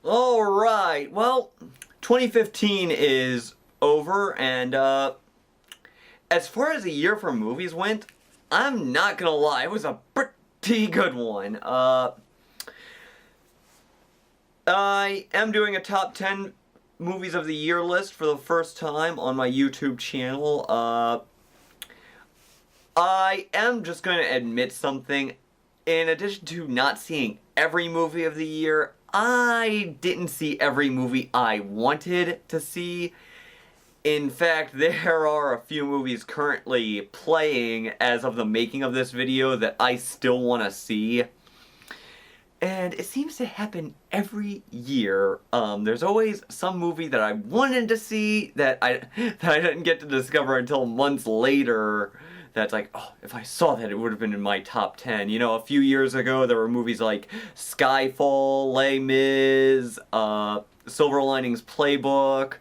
Alright, well, 2015 is over, and as far as a year for movies went, I'm not gonna lie, it was a pretty good one. I am doing a top 10 movies of the year list for the first time on my YouTube channel. I am just going to admit something. In addition to not seeing every movie of the year, I didn't see every movie I wanted to see. In fact, there are a few movies currently playing as of the making of this video that I still want to see. And it seems to happen every year. There's always some movie that I wanted to see that I didn't get to discover until months later. That's like, oh, if I saw that, it would have been in my top 10. You know, a few years ago, there were movies like Skyfall, Les Mis, Silver Linings Playbook.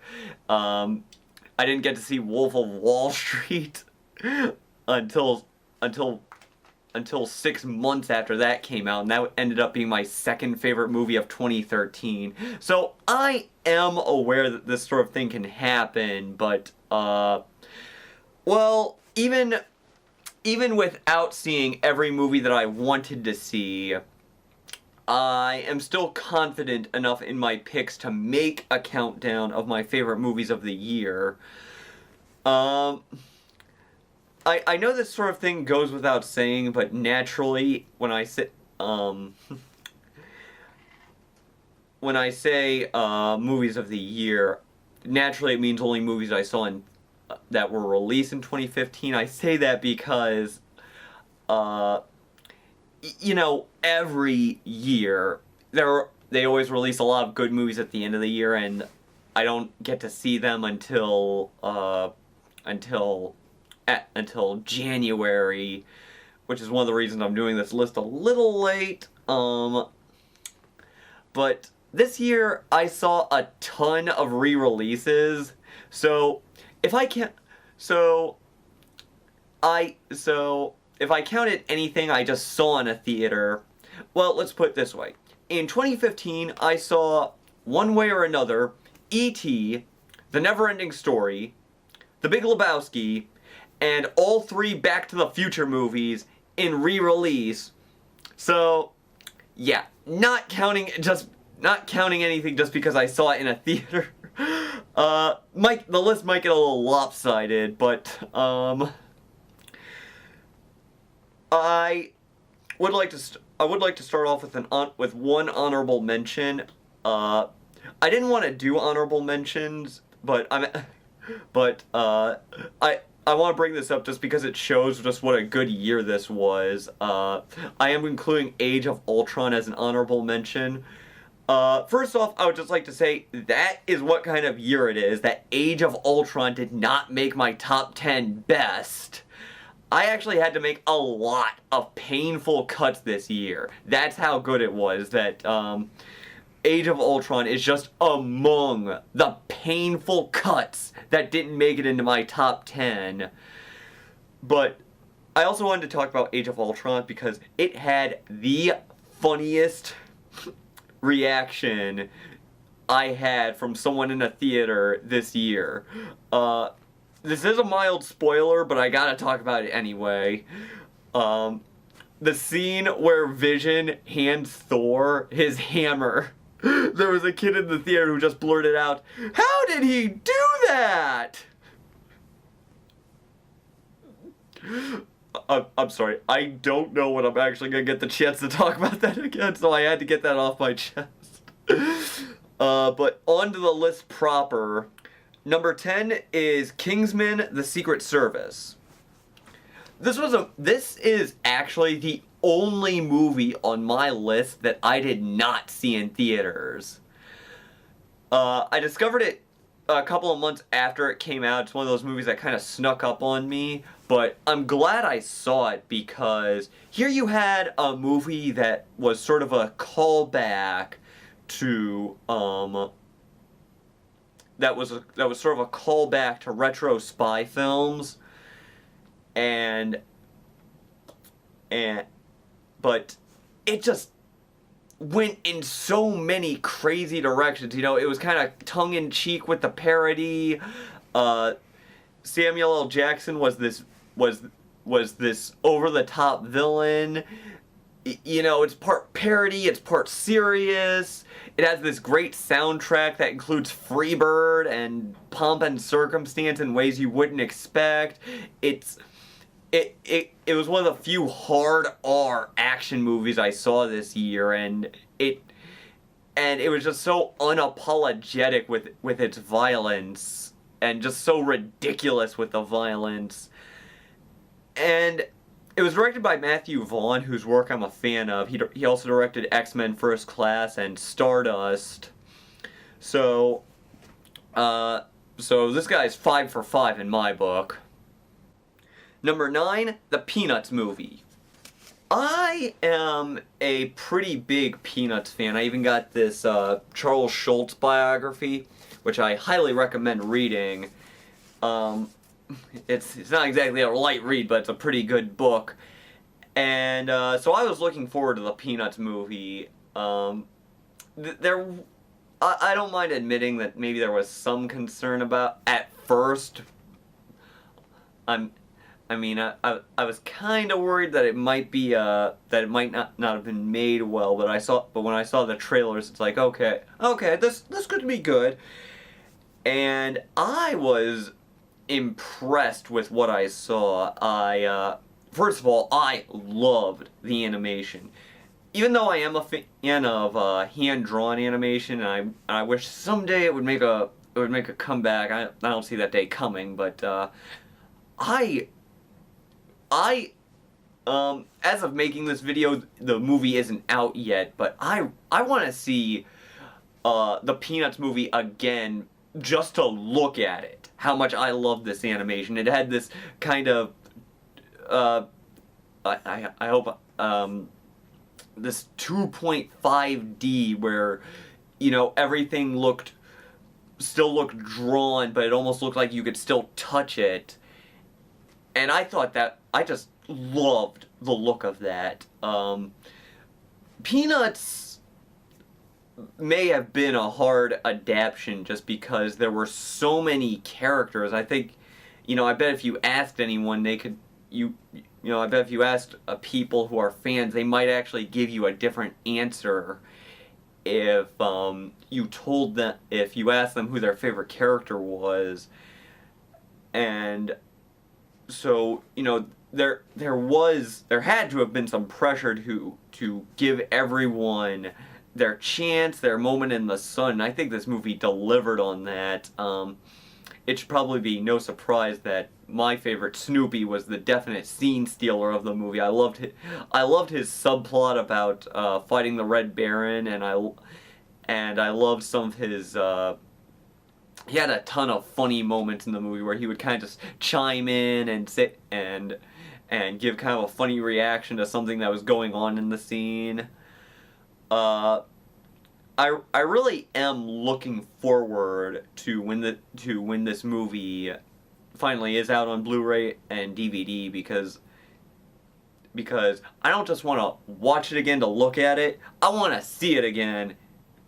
I didn't get to see Wolf of Wall Street until 6 months after that came out, and that ended up being my second favorite movie of 2013. So I am aware that this sort of thing can happen, but, well, even without seeing every movie that I wanted to see, I am still confident enough in my picks to make a countdown of my favorite movies of the year. I know this sort of thing goes without saying, but naturally, when I say movies of the year, naturally it means only movies I saw that were released in 2015. I say that because, you know, every year they always release a lot of good movies at the end of the year, and I don't get to see them until January, which is one of the reasons I'm doing this list a little late. But this year I saw a ton of re-releases, so if I counted anything I just saw in a theater, well, let's put it this way. In 2015, I saw One Way or Another, E.T., The Neverending Story, The Big Lebowski, and all three Back to the Future movies in re-release. So, yeah, not counting anything just because I saw it in a theater. The list might get a little lopsided, but I would like to start off with one honorable mention. I didn't want to do honorable mentions, but I want to bring this up just because it shows just what a good year this was. I am including Age of Ultron as an honorable mention. First off, I would just like to say that is what kind of year it is, that Age of Ultron did not make my top 10 best. I actually had to make a lot of painful cuts this year. That's how good it was, that, Age of Ultron is just among the painful cuts that didn't make it into my top 10. But I also wanted to talk about Age of Ultron because it had the funniest reaction I had from someone in a theater this year. This is a mild spoiler, but I gotta talk about it anyway. The scene where Vision hands Thor his hammer. There was a kid in the theater who just blurted out, "How did he do that?" I'm sorry, I don't know when I'm actually gonna get the chance to talk about that again, so I had to get that off my chest. But on to the list proper. Number 10 is Kingsman: The Secret Service. This is actually the only movie on my list that I did not see in theaters. I discovered it a couple of months after it came out. It's one of those movies that kind of snuck up on me, but I'm glad I saw it because here you had a movie that was sort of a callback to that was sort of a callback to retro spy films, but it just went in so many crazy directions. You know, it was kind of tongue-in-cheek with the parody. Samuel L. Jackson was this over-the-top villain. You know, it's part parody, it's part serious. It has this great soundtrack that includes Freebird and Pomp and Circumstance in ways you wouldn't expect. It was one of the few hard R action movies I saw this year, and it was just so unapologetic with its violence, and just so ridiculous with the violence. And it was directed by Matthew Vaughn, whose work I'm a fan of. He also directed X-Men First Class and Stardust. So this guy's 5 for 5 in my book. Number 9, the Peanuts movie. I am a pretty big Peanuts fan. I even got this Charles Schultz biography, which I highly recommend reading. It's not exactly a light read, but it's a pretty good book. And so I was looking forward to the Peanuts movie. I don't mind admitting that maybe there was some concern about at first. I was kind of worried that it might be that it might not have been made well, but when I saw the trailers, it's like okay, this could be good. And I was impressed with what I saw. First of all, I loved the animation. Even though I am a fan of hand-drawn animation, and I wish someday it would make a comeback. I don't see that day coming, but as of making this video, the movie isn't out yet, but I want to see the Peanuts movie again just to look at it. How much I love this animation. It had this kind of I hope this 2.5D where, you know, everything still looked drawn, but it almost looked like you could still touch it. And I just loved the look of that. Peanuts may have been a hard adaptation just because there were so many characters. I think, you know, I bet if you asked anyone, I bet if you asked people who are fans, they might actually give you a different answer if if you asked them who their favorite character was. And so, you know, there had to have been some pressure to give everyone their chance, their moment in the sun. And I think this movie delivered on that. It should probably be no surprise that my favorite Snoopy was the definite scene stealer of the movie. I loved his subplot about fighting the Red Baron, and I loved some of his. He had a ton of funny moments in the movie where he would kind of just chime in and sit and give kind of a funny reaction to something that was going on in the scene. I really am looking forward to when this movie finally is out on Blu-ray and DVD because I don't just want to watch it again to look at it. I want to see it again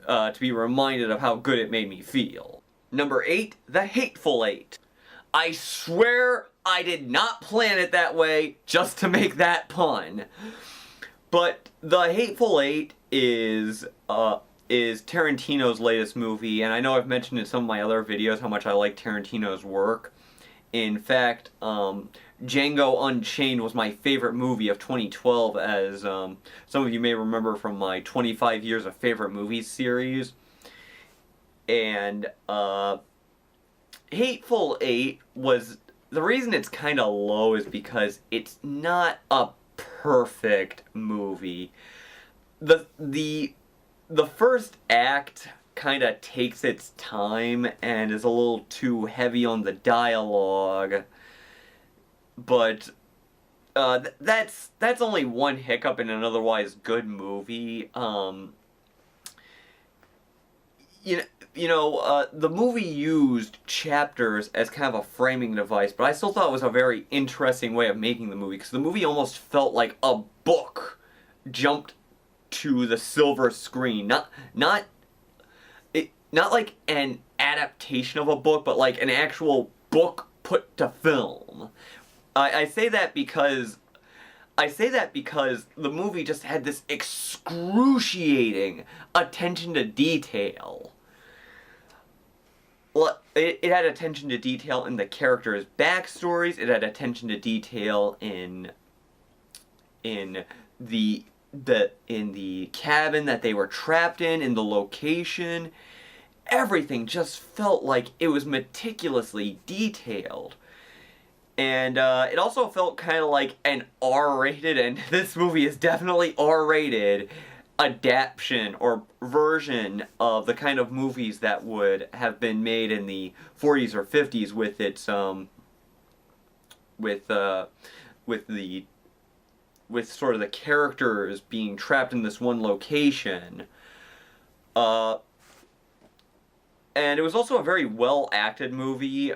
to be reminded of how good it made me feel. Number 8, The Hateful Eight. I swear I did not plan it that way just to make that pun. But The Hateful Eight is Tarantino's latest movie, and I know I've mentioned in some of my other videos how much I like Tarantino's work. In fact, Django Unchained was my favorite movie of 2012, as some of you may remember from my 25 years of favorite movies series. And Hateful Eight was... The reason it's kind of low is because it's not a perfect movie. The first act kind of takes its time and is a little too heavy on the dialogue, but that's only one hiccup in an otherwise good movie. The movie used chapters as kind of a framing device, but I still thought it was a very interesting way of making the movie, because the movie almost felt like a book jumped to the silver screen. Not like an adaptation of a book, but like an actual book put to film. I say that because the movie just had this excruciating attention to detail. Well, it had attention to detail in the characters' backstories. It had attention to detail in the cabin that they were trapped in the location. Everything just felt like it was meticulously detailed. And it also felt kind of like an R-rated, and this movie is definitely R-rated, adaptation or version of the kind of movies that would have been made in the 40s or 50s with its with sort of the characters being trapped in this one location. And it was also a very well acted movie.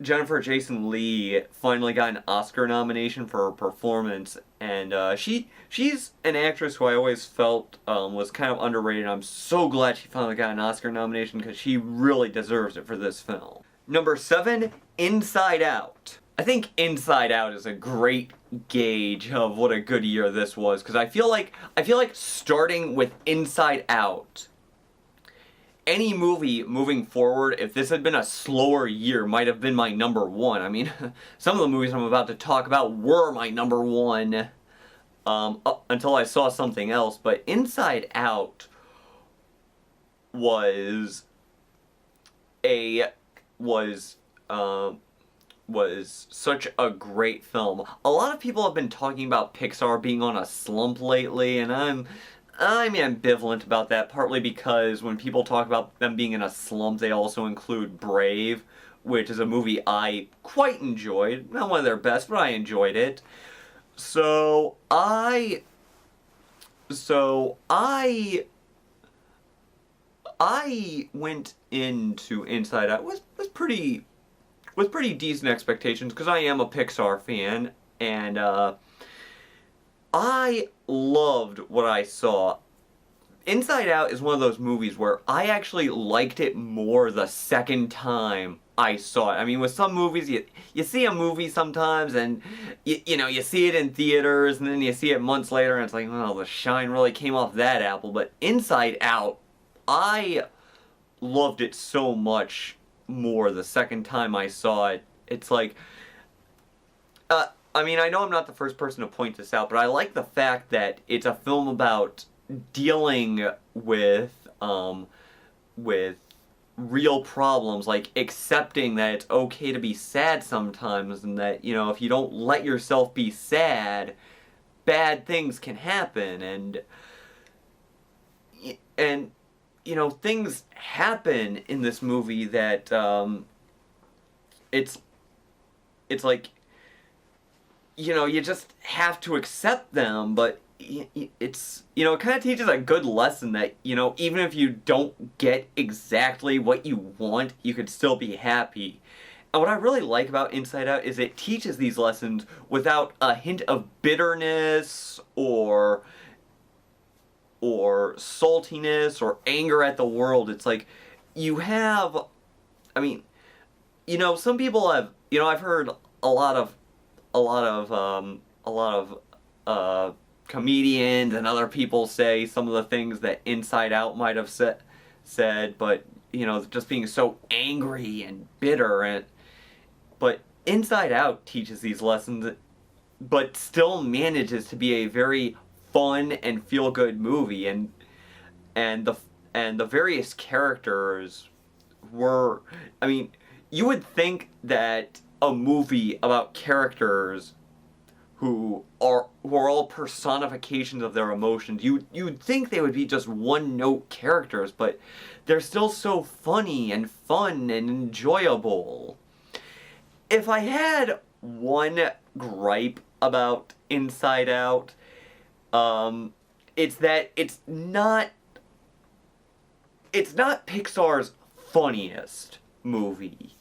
Jennifer Jason Leigh finally got an Oscar nomination for her performance, and she's an actress who I always felt was kind of underrated. I'm so glad she finally got an Oscar nomination because she really deserves it for this film. Number 7, Inside Out. I think Inside Out is a great gauge of what a good year this was, because I feel like starting with Inside Out, any movie moving forward, if this had been a slower year, might have been my number 1. I mean, some of the movies I'm about to talk about were my number 1 until I saw something else. But Inside Out was such a great film. A lot of people have been talking about Pixar being on a slump lately, and I'm ambivalent about that, partly because when people talk about them being in a slump, they also include Brave, which is a movie I quite enjoyed. Not one of their best, but I enjoyed it. So I went into Inside Out with pretty decent expectations, because I am a Pixar fan, and I loved what I saw. Inside Out is one of those movies where I actually liked it more the second time I saw it. I mean, with some movies, you see a movie sometimes, and you see it in theaters, and then you see it months later, and it's like, well, the shine really came off that apple. But Inside Out, I loved it so much more the second time I saw it. It's like, I mean, I know I'm not the first person to point this out, but I like the fact that it's a film about dealing with real problems, like accepting that it's okay to be sad sometimes, and that, if you don't let yourself be sad, bad things can happen, and things happen in this movie that, it's like, you just have to accept them, but it kind of teaches a good lesson that, even if you don't get exactly what you want, you could still be happy. And what I really like about Inside Out is it teaches these lessons without a hint of bitterness or saltiness or anger at the world. It's like, some people have, I've heard a lot of comedians and other people say some of the things that Inside Out might have said, but just being so angry and bitter, but Inside Out teaches these lessons, but still manages to be a very fun and feel-good movie, and the various characters were, you would think that a movie about characters who are all personifications of their emotions, you'd think they would be just one-note characters, but they're still so funny and fun and enjoyable. If I had one gripe about Inside Out, it's that it's not Pixar's funniest movie.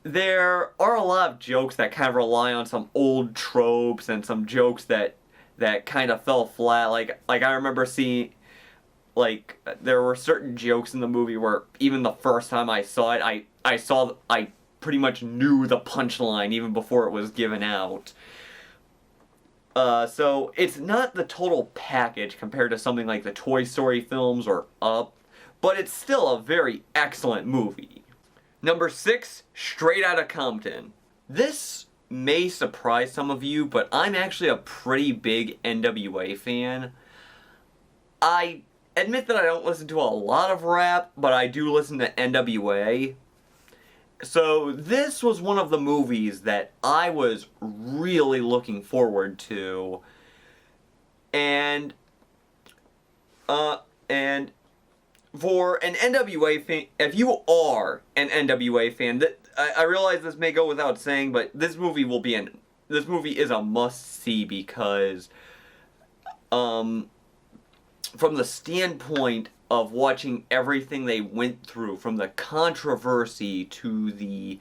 There are a lot of jokes that kind of rely on some old tropes and some jokes that that kind of fell flat. Like I remember seeing, like, there were certain jokes in the movie where even the first time I saw it, I pretty much knew the punchline even before it was given out. So it's not the total package compared to something like the Toy Story films or Up, but it's still a very excellent movie. Number 6, Straight Outta Compton. This may surprise some of you, but I'm actually a pretty big NWA fan. I admit that I don't listen to a lot of rap, but I do listen to NWA. So this was one of the movies that I was really looking forward to. And for an NWA fan, if you are an NWA fan, I realize this may go without saying, but this movie is a must-see because, from the standpoint of watching everything they went through, from the controversy to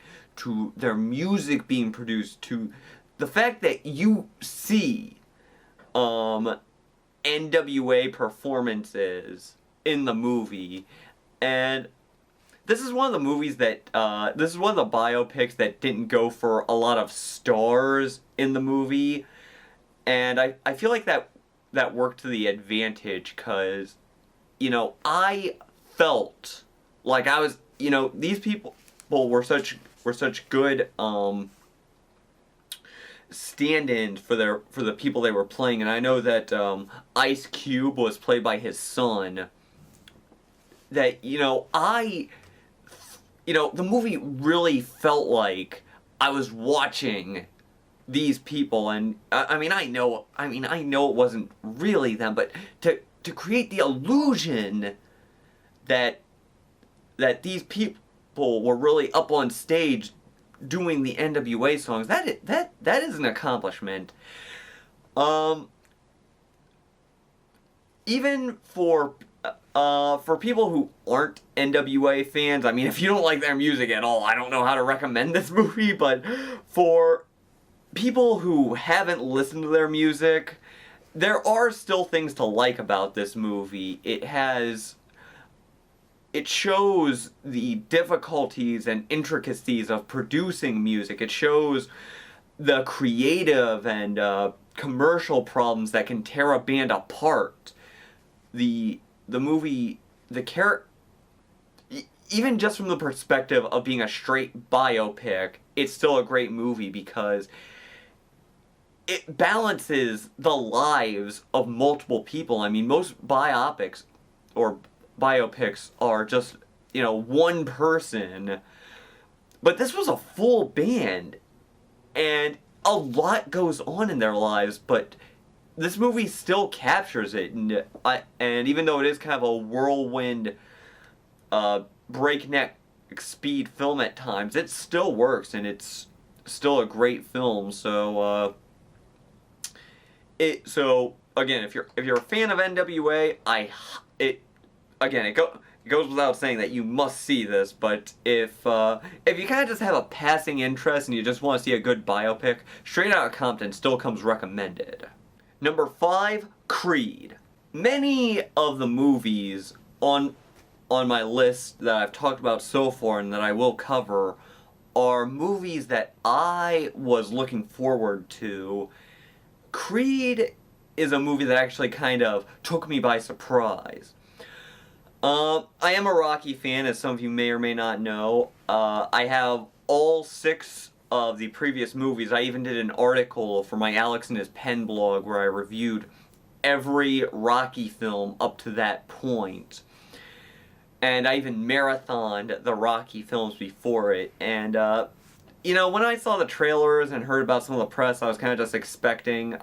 their music being produced, to the fact that you see NWA performances in the movie, and this is one of the movies that this is one of the biopics that didn't go for a lot of stars in the movie, and I feel like that worked to the advantage because, you know, I felt like I was, you know, these people were such good stand-ins for the people they were playing, and I know that Ice Cube was played by his son. That, you know, the movie really felt like I was watching these people, and I know it wasn't really them, but to create the illusion that these people were really up on stage doing the NWA songs, that is an accomplishment. Even for people who aren't NWA fans, I mean, if you don't like their music at all, I don't know how to recommend this movie, but for people who haven't listened to their music, there are still things to like about this movie. It shows the difficulties and intricacies of producing music. It shows the creative and commercial problems that can tear a band apart. The movie, even just from the perspective of being a straight biopic, it's still a great movie because it balances the lives of multiple people. I mean, most biopics are just, you know, one person, but this was a full band, and a lot goes on in their lives, but this movie still captures it, and even though it is kind of a whirlwind, breakneck speed film at times, it still works, and it's still a great film. So again, if you're a fan of NWA, it goes without saying that you must see this. But if you kind of just have a passing interest and you just want to see a good biopic, Straight Outta Compton still comes recommended. Number 5, Creed. Many of the movies on my list that I've talked about so far and that I will cover are movies that I was looking forward to. Creed is a movie that actually kind of took me by surprise. I am a Rocky fan, as some of you may or may not know. I have all 6 of the previous movies. I even did an article for my Alex and His Pen blog where I reviewed every Rocky film up to that point. And I even marathoned the Rocky films before it. And, you know, when I saw the trailers and heard about some of the press, I was kind of just expecting,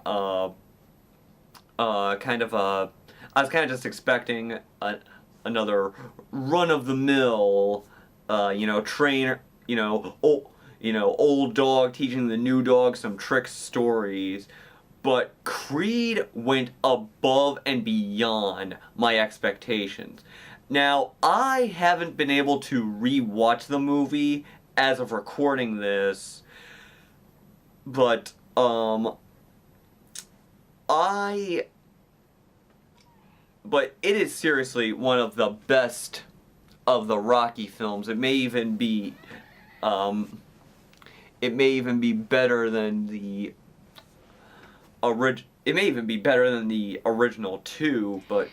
another run-of-the-mill, trainer, old dog teaching the new dog some trick stories. But Creed went above and beyond my expectations. Now, I haven't been able to re-watch the movie as of recording this, but I but it is seriously one of the best of the Rocky films. It may even be better than the it may even be better than the original two, but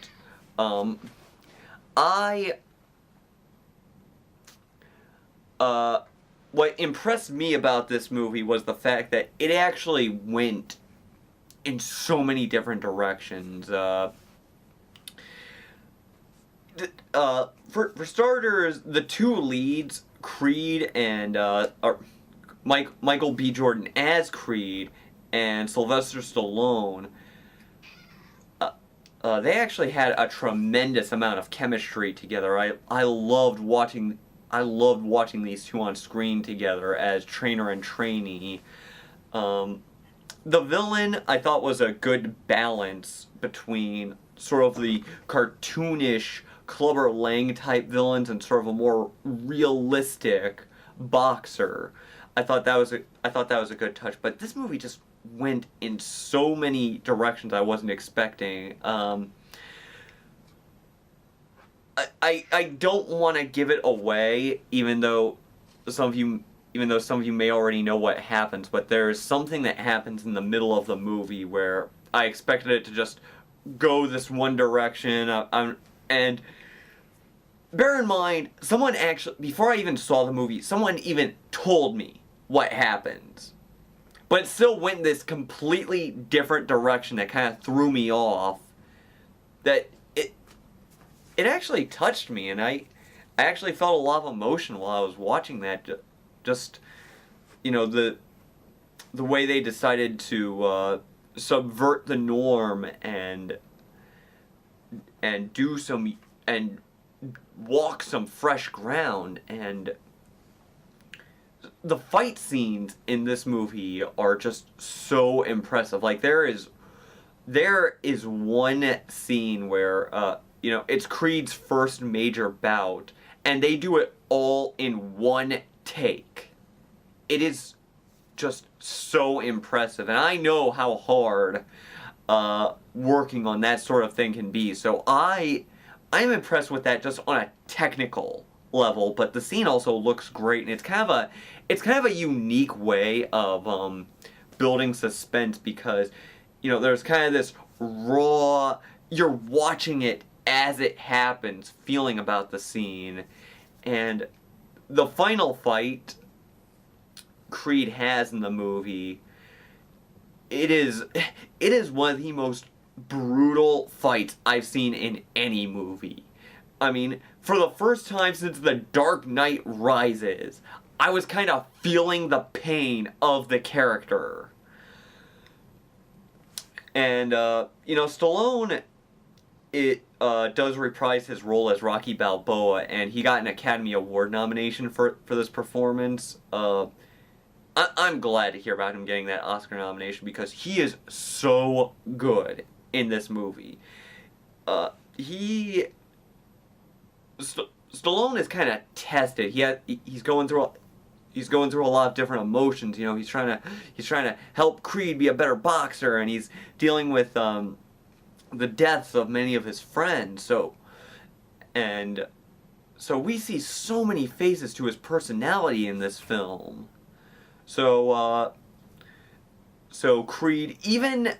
I what impressed me about this movie was the fact that it actually went in so many different directions. For starters, the two leads, Creed and Michael B. Jordan as Creed and Sylvester Stallone, they actually had a tremendous amount of chemistry together. I loved watching these two on screen together as trainer and trainee. The villain, I thought, was a good balance between sort of the cartoonish Clubber Lang type villains and sort of a more realistic boxer. I thought that was a good touch. But this movie just went in so many directions I wasn't expecting. I don't want to give it away, even though some of you may already know what happens, but there is something that happens in the middle of the movie where I expected it to just go this one direction, and bear in mind, someone actually, before I even saw the movie, someone even told me what happens. But it still went this completely different direction that kind of threw me off. That it actually touched me, and I actually felt a lot of emotion while I was watching that. Just, the way they decided to subvert the norm and do some and walk some fresh ground, and the fight scenes in this movie are just so impressive. Like there is one scene where it's Creed's first major bout, and they do it all in one take. It is just so impressive, and I know how hard working on that sort of thing can be. So I'm impressed with that just on a technical level, but the scene also looks great, and it's kind of a unique way of building suspense, because there's kind of this raw, you're watching it as it happens feeling about the scene. And the final fight Creed has in the movie, it is one of the most brutal fights I've seen in any movie. I mean, for the first time since The Dark Knight Rises, I was kind of feeling the pain of the character. And, Stallone, does reprise his role as Rocky Balboa, and he got an Academy Award nomination for this performance. I'm glad to hear about him getting that Oscar nomination, because he is so good in this movie. Stallone is kind of tested. He's going through a lot of different emotions. He's trying to help Creed be a better boxer, and he's dealing with the deaths of many of his friends. So we see so many faces to his personality in this film. So Creed, even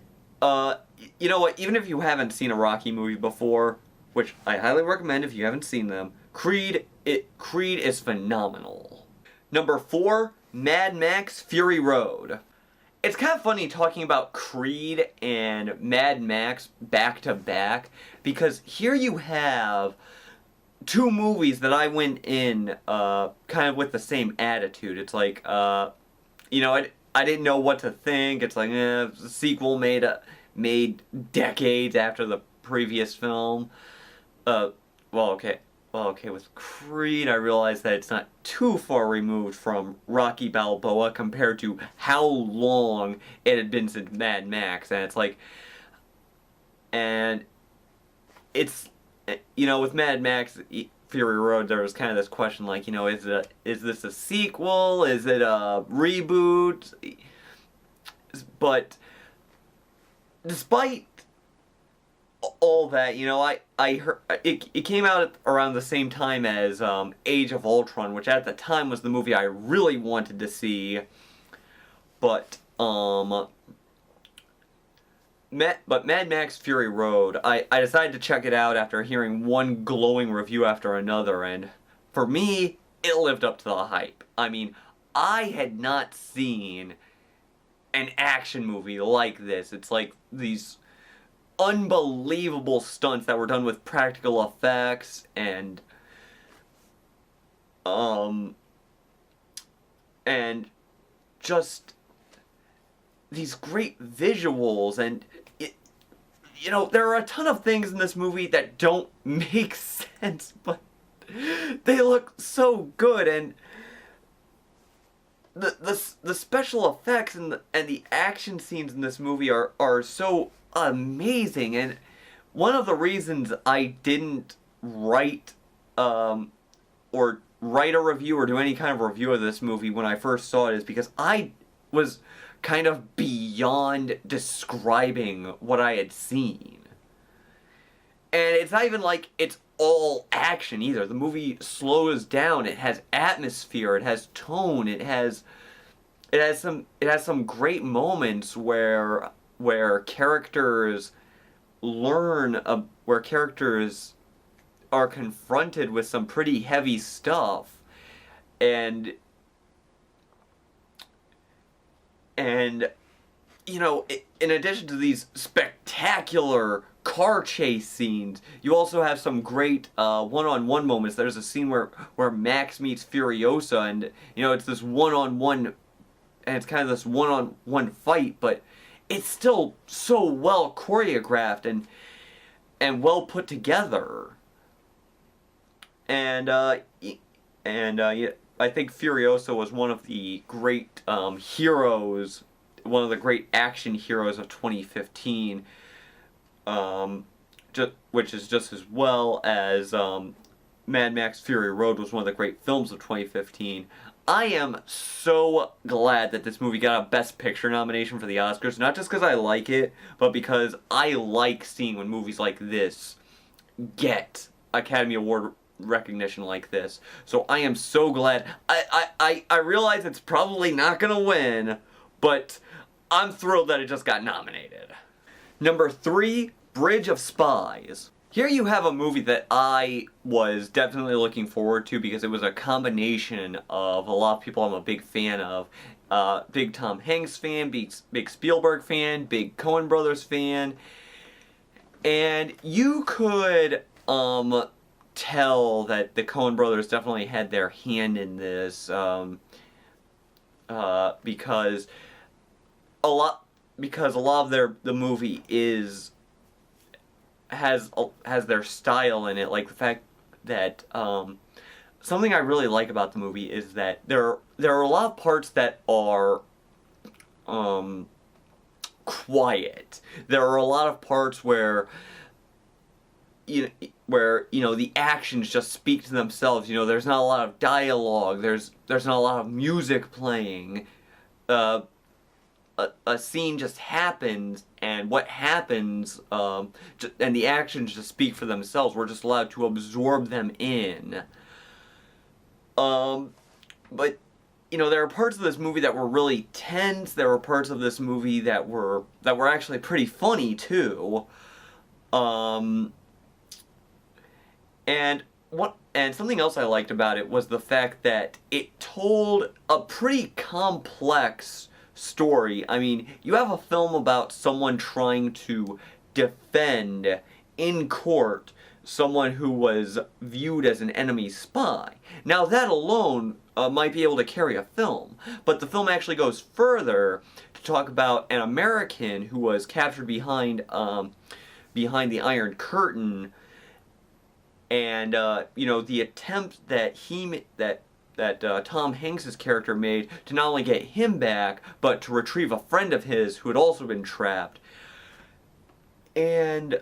even if you haven't seen a Rocky movie before, which I highly recommend if you haven't seen them, Creed is phenomenal. Number 4, Mad Max Fury Road. It's kind of funny talking about Creed and Mad Max back to back, because here you have two movies that I went in kind of with the same attitude. It's like, I didn't know what to think. It's like, the sequel made decades after the previous film. With Creed, I realized that it's not too far removed from Rocky Balboa compared to how long it had been since Mad Max, and it's like, and it's, with Mad Max Fury Road, there was kind of this question, like, is this a sequel? Is it a reboot? But despite all that, I heard it came out around the same time as Age of Ultron, which at the time was the movie I really wanted to see. But Mad Max Fury Road, I decided to check it out after hearing one glowing review after another, and for me, it lived up to the hype. I mean, I had not seen an action movie like this. It's like these unbelievable stunts that were done with practical effects um and just these great visuals, and there are a ton of things in this movie that don't make sense, but they look so good, and the special effects and the action scenes in this movie are so amazing. And one of the reasons I didn't write or write a review or do any kind of review of this movie when I first saw it is because I was kind of beyond describing what I had seen. And it's not even like it's all action either. The movie slows down. It has atmosphere. It has tone. It has some great moments where characters where characters are confronted with some pretty heavy stuff, and in addition to these spectacular car chase scenes, you also have some great one-on-one moments. There's a scene where Max meets Furiosa, and it's this one-on-one, and it's kind of this one-on-one fight, but it's still so well choreographed and well put together. And I think Furiosa was one of the great heroes, one of the great action heroes of 2015, which is just as well as Mad Max Fury Road was one of the great films of 2015. I am so glad that this movie got a Best Picture nomination for the Oscars, not just because I like it, but because I like seeing when movies like this get Academy Award recognition like this. So I am so glad. I realize it's probably not gonna win, but I'm thrilled that it just got nominated. Number 3, Bridge of Spies. Here you have a movie that I was definitely looking forward to because it was a combination of a lot of people I'm a big fan of. Big Tom Hanks fan, big Spielberg fan, big Coen Brothers fan. And you could tell that the Coen Brothers definitely had their hand in this because a lot of the movie has their style in it, like the fact that something I really like about the movie is that there are a lot of parts that are quiet. There are a lot of parts where the actions just speak to themselves. There's not a lot of dialogue. There's not a lot of music playing. A scene just happens, and what happens, and the actions just speak for themselves. We're just allowed to absorb them in. But there are parts of this movie that were really tense. There were parts of this movie that were actually pretty funny too. And something else I liked about it was the fact that it told a pretty complex story. I mean, you have a film about someone trying to defend in court someone who was viewed as an enemy spy. Now that alone might be able to carry a film, but the film actually goes further to talk about an American who was captured behind the Iron Curtain, and the attempt that Tom Hanks' character made to not only get him back, but to retrieve a friend of his who had also been trapped. And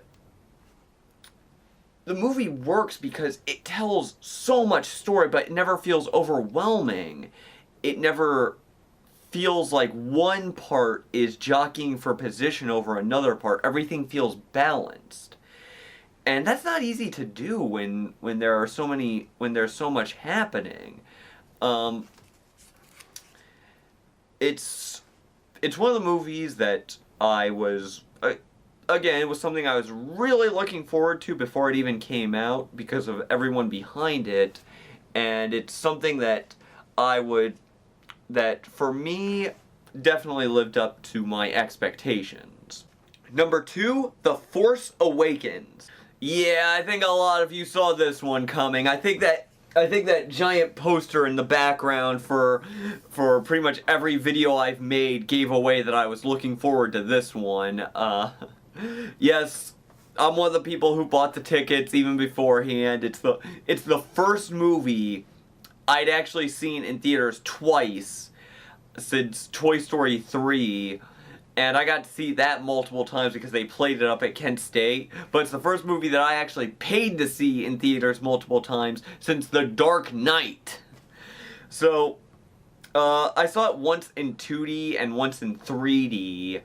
the movie works because it tells so much story, but it never feels overwhelming. It never feels like one part is jockeying for position over another part. Everything feels balanced. And that's not easy to do when there's so much happening. It's one of the movies that I was, again, it was something I was really looking forward to before it even came out because of everyone behind it, and it's something that that for me definitely lived up to my expectations. Number 2, The Force Awakens. Yeah, I think a lot of you saw this one coming. I think that giant poster in the background for pretty much every video I've made gave away that I was looking forward to this one. Yes, I'm one of the people who bought the tickets even beforehand. It's the first movie I'd actually seen in theaters twice since Toy Story 3. And I got to see that multiple times because they played it up at Kent State. But it's the first movie that I actually paid to see in theaters multiple times since The Dark Knight. So, I saw it once in 2D and once in 3D.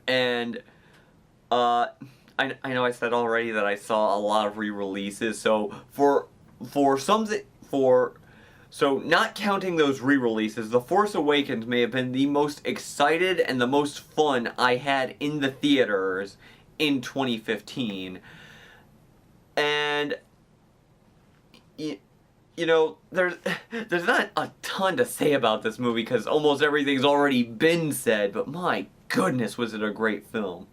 And, I know I said already that I saw a lot of re-releases. So, So, not counting those re-releases, The Force Awakens may have been the most excited and the most fun I had in the theaters in 2015. And, you know, there's not a ton to say about this movie because almost everything's already been said, but my goodness was it a great film.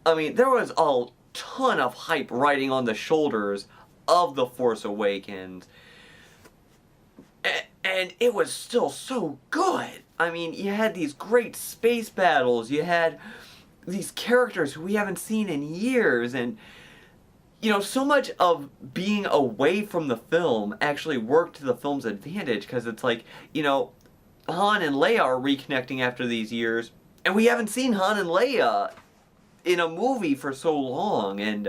I mean, there was a ton of hype riding on the shoulders of The Force Awakens. And it was still so good. I mean, you had these great space battles. You had these characters who we haven't seen in years. And, you know, so much of being away from the film actually worked to the film's advantage. Because it's like, you know, Han and Leia are reconnecting after these years. And we haven't seen Han and Leia in a movie for so long. And,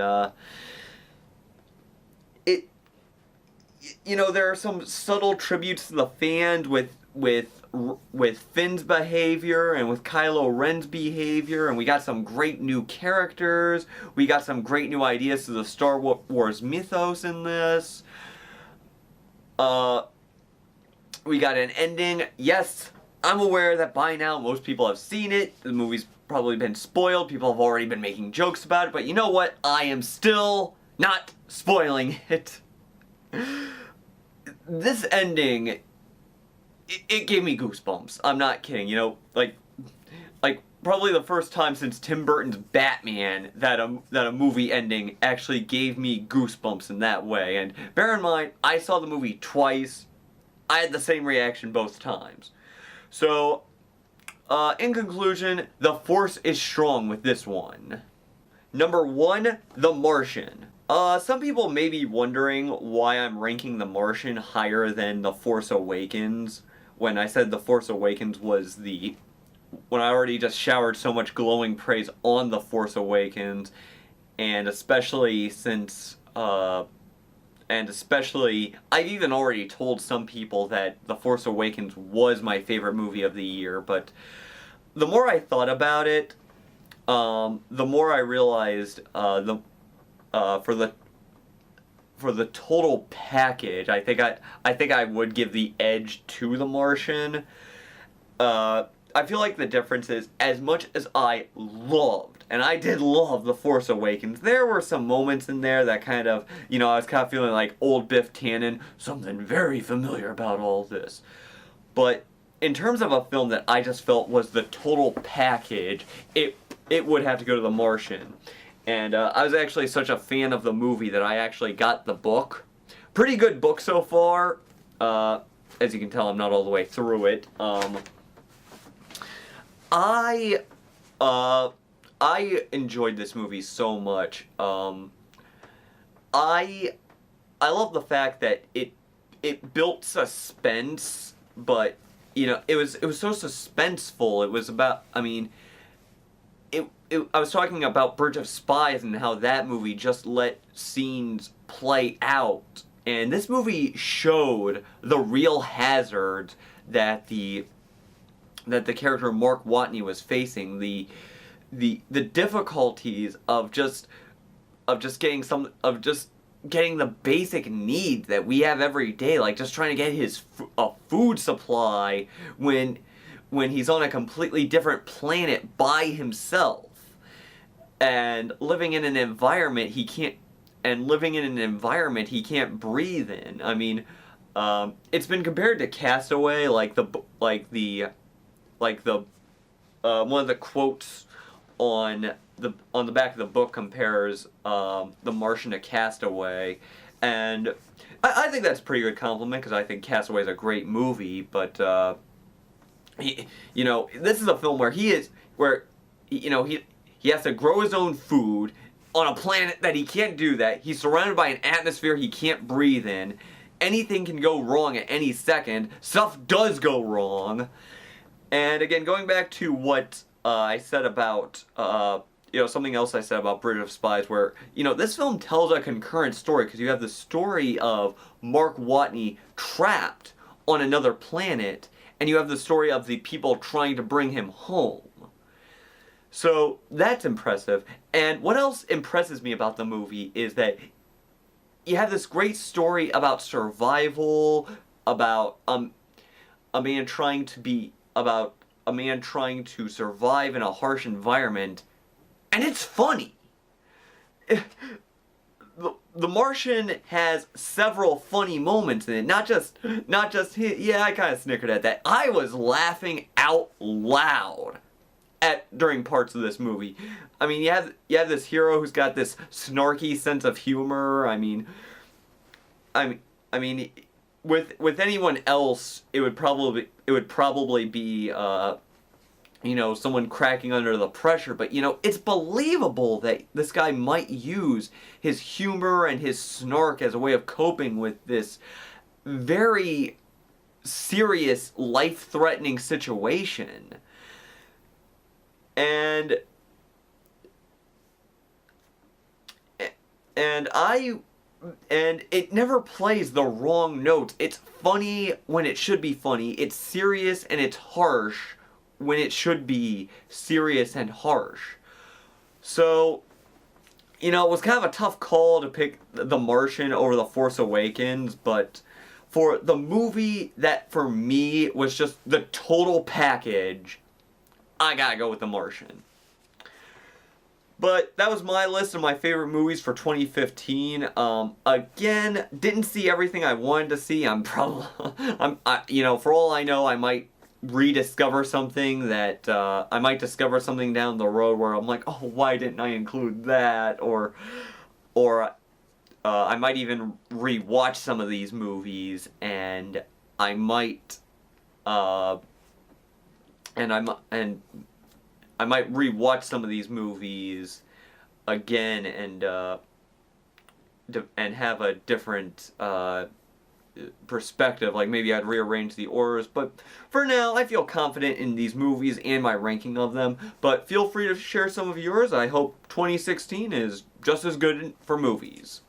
you know, there are some subtle tributes to the fans with Finn's behavior and with Kylo Ren's behavior, and we got some great new characters. We got some great new ideas to the Star Wars mythos in this. We got an ending. Yes, I'm aware that by now most people have seen it. The movie's probably been spoiled. People have already been making jokes about it, but you know what? I am still not spoiling it. This ending, it gave me goosebumps. I'm not kidding. You know, like probably the first time since Tim Burton's Batman that a movie ending actually gave me goosebumps in that way. And bear in mind, I saw the movie twice. I had the same reaction both times. So, in conclusion, the Force is strong with this one. Number 1, The Martian. Some people may be wondering why I'm ranking The Martian higher than The Force Awakens, when I said The Force Awakens was when I already just showered so much glowing praise on The Force Awakens, and especially I've even already told some people that The Force Awakens was my favorite movie of the year, but the more I thought about it, the more I realized, for the total package, I think I would give the edge to The Martian. I feel like the difference is, as much as I loved, and I did love The Force Awakens, there were some moments in there that kind of, you know, I was kind of feeling like old Biff Tannen, something very familiar about all this. But in terms of a film that I just felt was the total package, it would have to go to The Martian. And I was actually such a fan of the movie that I actually got the book. Pretty good book so far. As you can tell, I'm not all the way through it. I enjoyed this movie so much. I love the fact that it built suspense, but you know, it was so suspenseful. It was about, I mean, I was talking about Bridge of Spies and how that movie just let scenes play out. And this movie showed the real hazards that the the character Mark Watney was facing, the difficulties of just getting the basic needs that we have every day, like just trying to get his a food supply when he's on a completely different planet by himself, and living in an environment he can't breathe in. I mean, it's been compared to Castaway, like the one of the quotes on the back of the book compares The Martian to Castaway, and I think that's a pretty good compliment, because I think Castaway is a great movie. But this is a film where he has to grow his own food on a planet that he can't do that. He's surrounded by an atmosphere he can't breathe in. Anything can go wrong at any second. Stuff does go wrong. And again, going back to what I said about something else I said about Bridge of Spies, where, this film tells a concurrent story, because you have the story of Mark Watney trapped on another planet, and you have the story of the people trying to bring him home. So that's impressive. And what else impresses me about the movie is that you have this great story about survival, about a man trying to survive in a harsh environment, and it's funny. The Martian has several funny moments in it. Not just yeah, I kind of snickered at that. I was laughing out loud during parts of this movie. I mean, you have this hero who's got this snarky sense of humor. I mean, with anyone else, it would probably be someone cracking under the pressure. But it's believable that this guy might use his humor and his snark as a way of coping with this very serious, life-threatening situation. And it never plays the wrong notes. It's funny when it should be funny. It's serious and it's harsh when it should be serious and harsh. So, it was kind of a tough call to pick The Martian over The Force Awakens, but for the movie that for me was just the total package, I gotta go with The Martian. But that was my list of my favorite movies for 2015. Again, didn't see everything I wanted to see. For all I know, I might rediscover something that I might discover something down the road where I'm like, oh, why didn't I include that? Or I might even rewatch some of these movies, and I might rewatch some of these movies again and have a different perspective. Like, maybe I'd rearrange the orders, but for now I feel confident in these movies and my ranking of them. But feel free to share some of yours. I hope 2016 is just as good for movies.